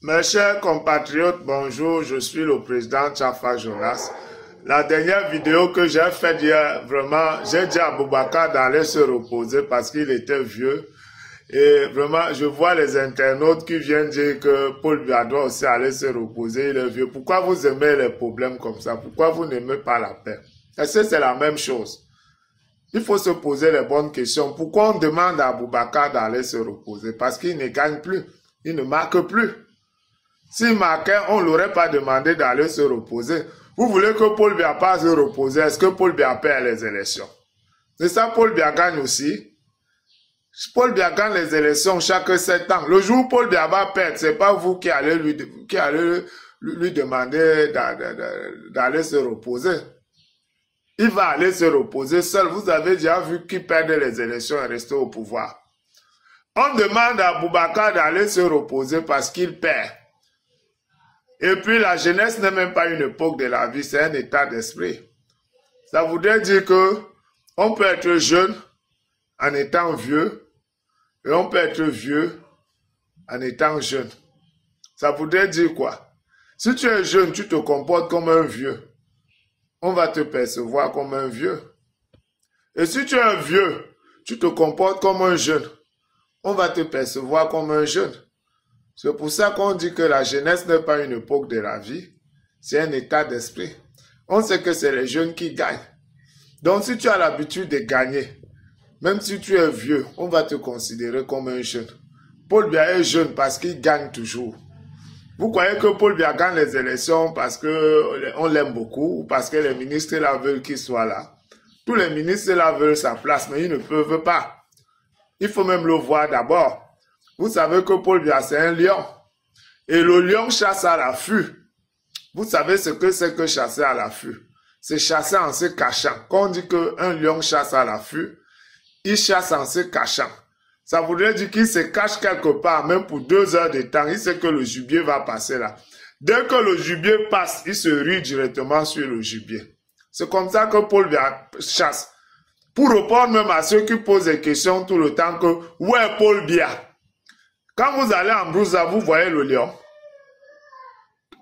Mes chers compatriotes, bonjour, je suis le président Tchafa Jonas. La dernière vidéo que j'ai faite hier, vraiment, j'ai dit à Boubacar d'aller se reposer parce qu'il était vieux. Et vraiment, je vois les internautes qui viennent dire que Paul Biya doit aussi aller se reposer, il est vieux. Pourquoi vous aimez les problèmes comme ça? Pourquoi vous n'aimez pas la paix? Est-ce que c'est la même chose? Il faut se poser les bonnes questions. Pourquoi on demande à Boubacar d'aller se reposer? Parce qu'il ne gagne plus, il ne marque plus. S'il marquait, on ne l'aurait pas demandé d'aller se reposer. Vous voulez que Paul Biya pas se reposer? Est-ce que Paul Biya perd les élections? C'est ça, Paul Biya gagne aussi. Paul Biya gagne les élections chaque 7 ans. Le jour où Paul Biya va perdre, c'est pas vous qui allez lui demander d'aller se reposer. Il va aller se reposer seul. Vous avez déjà vu qu'il perd les élections et reste au pouvoir. On demande à Boubacar d'aller se reposer parce qu'il perd. Et puis la jeunesse n'est même pas une époque de la vie, c'est un état d'esprit. Ça voudrait dire que on peut être jeune en étant vieux et on peut être vieux en étant jeune. Ça voudrait dire quoi? Si tu es jeune, tu te comportes comme un vieux. On va te percevoir comme un vieux. Et si tu es vieux, tu te comportes comme un jeune. On va te percevoir comme un jeune. C'est pour ça qu'on dit que la jeunesse n'est pas une époque de la vie, c'est un état d'esprit. On sait que c'est les jeunes qui gagnent. Donc si tu as l'habitude de gagner, même si tu es vieux, on va te considérer comme un jeune. Paul Biya est jeune parce qu'il gagne toujours. Vous croyez que Paul Biya gagne les élections parce qu'on l'aime beaucoup ou parce que les ministres là veulent qu'il soit là? Tous les ministres là veulent sa place, mais ils ne peuvent pas. Il faut même le voir d'abord. Vous savez que Paul Biya, c'est un lion. Et le lion chasse à l'affût. Vous savez ce que c'est que chasser à l'affût? C'est chasser en se cachant. Quand on dit qu'un lion chasse à l'affût, il chasse en se cachant. Ça voudrait dire qu'il se cache quelque part, même pour 2 heures de temps. Il sait que le gibier va passer là. Dès que le gibier passe, il se rue directement sur le gibier. C'est comme ça que Paul Biya chasse. Pour répondre même à ceux qui posent des questions tout le temps que, où est Paul Biya? Quand vous allez en Broussa, vous voyez le lion.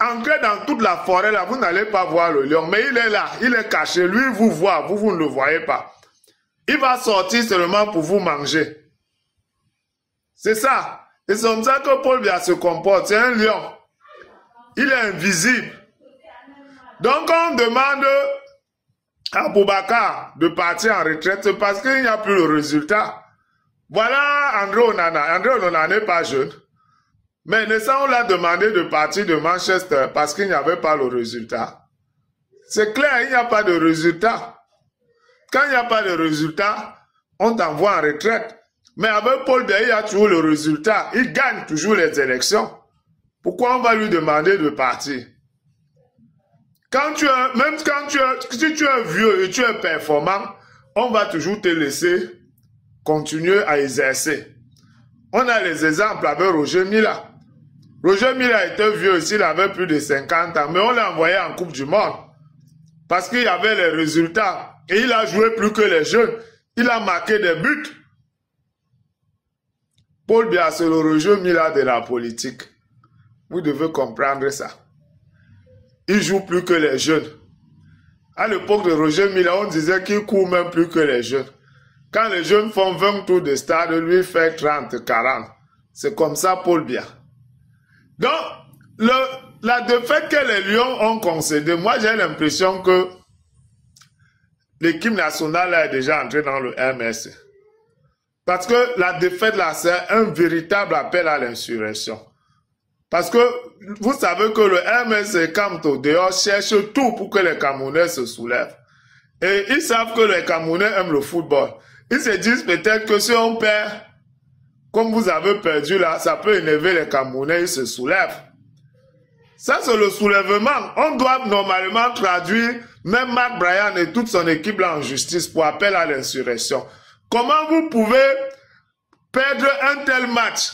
Entrez dans toute la forêt là, vous n'allez pas voir le lion. Mais il est là, il est caché. Lui, vous voit, vous ne le voyez pas. Il va sortir seulement pour vous manger. C'est ça. Et c'est comme ça que Paul Biya se comporte. C'est un lion. Il est invisible. Donc on demande à Boubacar de partir en retraite parce qu'il n'y a plus le résultat. Voilà André Onana. André Onana n'est pas jeune. Mais Nessa, on l'a demandé de partir de Manchester parce qu'il n'y avait pas le résultat. C'est clair, il n'y a pas de résultat. Quand il n'y a pas de résultat, on t'envoie en retraite. Mais avec Paul Biya, il y a toujours le résultat. Il gagne toujours les élections. Pourquoi on va lui demander de partir? Si tu es vieux et tu es performant, on va toujours te laisser continuer à exercer. On a les exemples avec Roger Mila. Roger Mila était vieux aussi, il avait plus de 50 ans, mais on l'a envoyé en Coupe du Monde. Parce qu'il y avait les résultats. Et il a joué plus que les jeunes. Il a marqué des buts. Paul Biya, c'est le Roger Mila de la politique. Vous devez comprendre ça. Il joue plus que les jeunes. À l'époque de Roger Mila, on disait qu'il court même plus que les jeunes. Quand les jeunes font 20 tours de stade, lui fait 30, 40. C'est comme ça Paul Biya. Donc, la défaite que les Lions ont concédée, moi j'ai l'impression que l'équipe nationale est déjà entrée dans le MSC. Parce que la défaite là, c'est un véritable appel à l'insurrection. Parce que vous savez que le MSC Kamto dehors cherche tout pour que les Camerounais se soulèvent. Et ils savent que les Camerounais aiment le football. Ils se disent peut-être que si on perd, comme vous avez perdu là, ça peut énerver les Camerounais, ils se soulèvent. Ça, c'est le soulèvement. On doit normalement traduire même Marc Bryan et toute son équipe là en justice pour appel à l'insurrection. Comment vous pouvez perdre un tel match?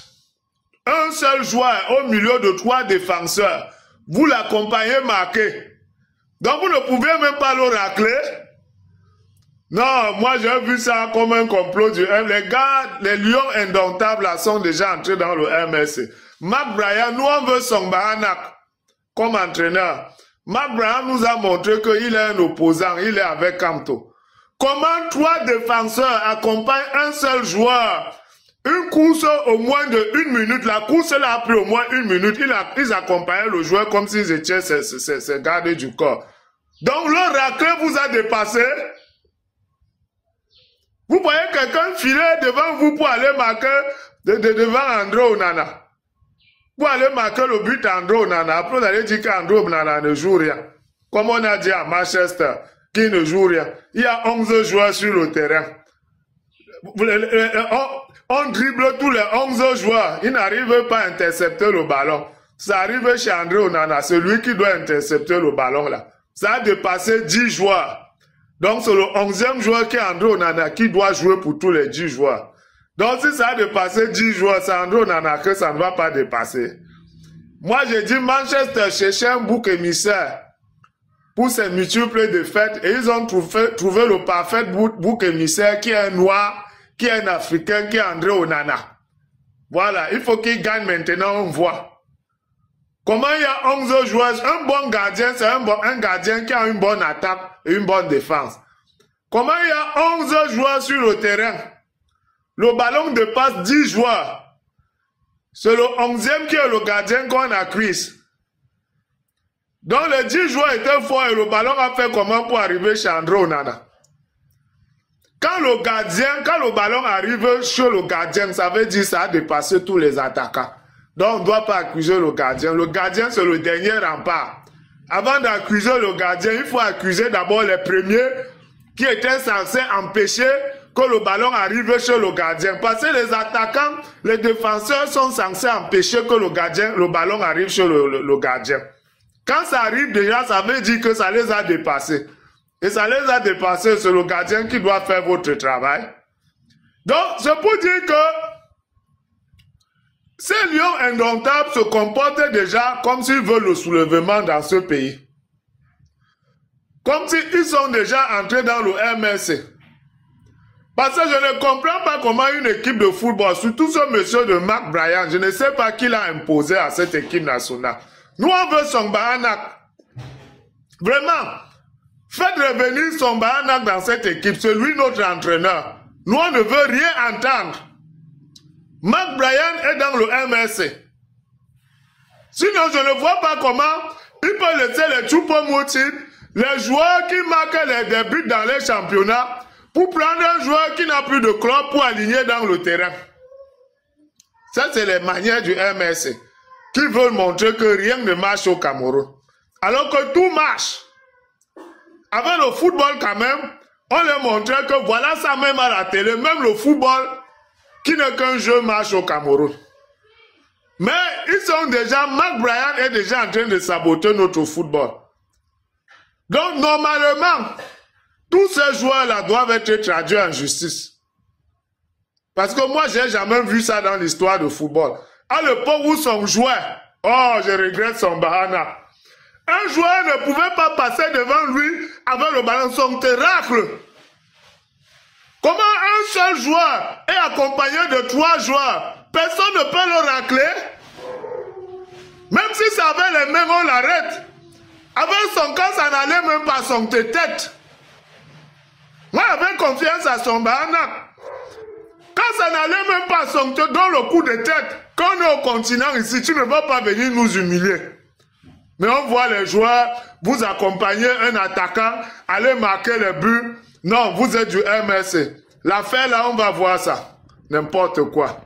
Un seul joueur au milieu de 3 défenseurs. Vous l'accompagnez marqué. Donc vous ne pouvez même pas le racler. Non, moi j'ai vu ça comme un complot du M. Les gars, les lions indomptables là, sont déjà entrés dans le MSC. Mark Bryan, nous on veut son Bahanak comme entraîneur. Mark Bryan nous a montré qu'il est un opposant, il est avec Kamto. Comment 3 défenseurs accompagnent un seul joueur? Une course au moins de 1 minute, la course elle a pris au moins 1 minute, ils accompagnaient le joueur comme s'ils étaient ses gardes du corps. Donc le raclé vous a dépassé. Vous voyez quelqu'un filer devant vous pour aller marquer devant André Onana. Pour aller marquer le but André Onana. Après, vous allez dire qu'André Onana ne joue rien. Comme on a dit à Manchester, qui ne joue rien. Il y a 11 joueurs sur le terrain. On dribble tous les 11 joueurs. Ils n'arrivent pas à intercepter le ballon. Ça arrive chez André Onana. C'est lui qui doit intercepter le ballon là. Ça a dépassé 10 joueurs. Donc, c'est le 11e joueur qui est André Onana qui doit jouer pour tous les 10 joueurs. Donc, si ça a dépassé 10 joueurs, c'est André Onana que ça ne va pas dépasser. Moi, j'ai dit Manchester cherchait un bouc émissaire pour ses multiples défaites et ils ont trouvé le parfait bouc émissaire qui est un noir, qui est un africain, qui est André Onana. Voilà, il faut qu'il gagne maintenant, on voit. Comment il y a 11 joueurs, un bon gardien, c'est un gardien qui a une bonne attaque et une bonne défense. Comment il y a 11 joueurs sur le terrain? Le ballon dépasse 10 joueurs. C'est le 11e qui est le gardien qu'on a Chris. Donc les 10 joueurs étaient forts et le ballon a fait comment pour arriver chez André Onana? Quand le ballon arrive chez le gardien, ça veut dire que ça a dépassé tous les attaquants. Donc, on ne doit pas accuser le gardien. Le gardien, c'est le dernier rempart. Avant d'accuser le gardien, il faut accuser d'abord les premiers qui étaient censés empêcher que le ballon arrive chez le gardien. Parce que les attaquants, les défenseurs sont censés empêcher que le ballon arrive chez le gardien. Quand ça arrive déjà, ça veut dire que ça les a dépassés. Et ça les a dépassés, c'est le gardien qui doit faire votre travail. Donc, c'est pour dire que ces lions indomptables se comportent déjà comme s'ils veulent le soulèvement dans ce pays. Comme s'ils sont déjà entrés dans le MSC. Parce que je ne comprends pas comment une équipe de football, surtout ce monsieur de Mark Bryan, je ne sais pas qui l'a imposé à cette équipe nationale. Nous, on veut son Bahanak. Vraiment, faites revenir son Bahanak dans cette équipe. C'est lui notre entraîneur. Nous, on ne veut rien entendre. Mark Bryan est dans le MSC. Sinon, je ne vois pas comment il peut laisser les Choupo-Moting, les joueurs qui marquent les débuts dans les championnats, pour prendre un joueur qui n'a plus de club pour aligner dans le terrain. Ça, c'est les manières du MSC, qui veulent montrer que rien ne marche au Cameroun. Alors que tout marche. Avec le football quand même, on leur montrait que voilà ça même à la télé, même le football, qui n'est qu'un jeu marche au Cameroun. Mais ils sont déjà, Mark Bryan est déjà en train de saboter notre football. Donc normalement, tous ces joueurs-là doivent être traduits en justice. Parce que moi, j'ai jamais vu ça dans l'histoire du football. À l'époque où son joueur, oh, je regrette son Bahana. Un joueur ne pouvait pas passer devant lui avec le ballon, son teracle. Comment un seul joueur est accompagné de 3 joueurs? Personne ne peut le racler. Même si ça avait les mains, on l'arrête. Avec son cas, ça n'allait même pas son tête. Moi, j'avais confiance à son Bahana. Quand ça n'allait même pas son tête, dans le coup de tête, quand on est au continent ici, tu ne vas pas venir nous humilier. Mais on voit les joueurs, vous accompagnez un attaquant, allez marquer le but. Non, vous êtes du MSC. L'affaire là, on va voir ça. N'importe quoi.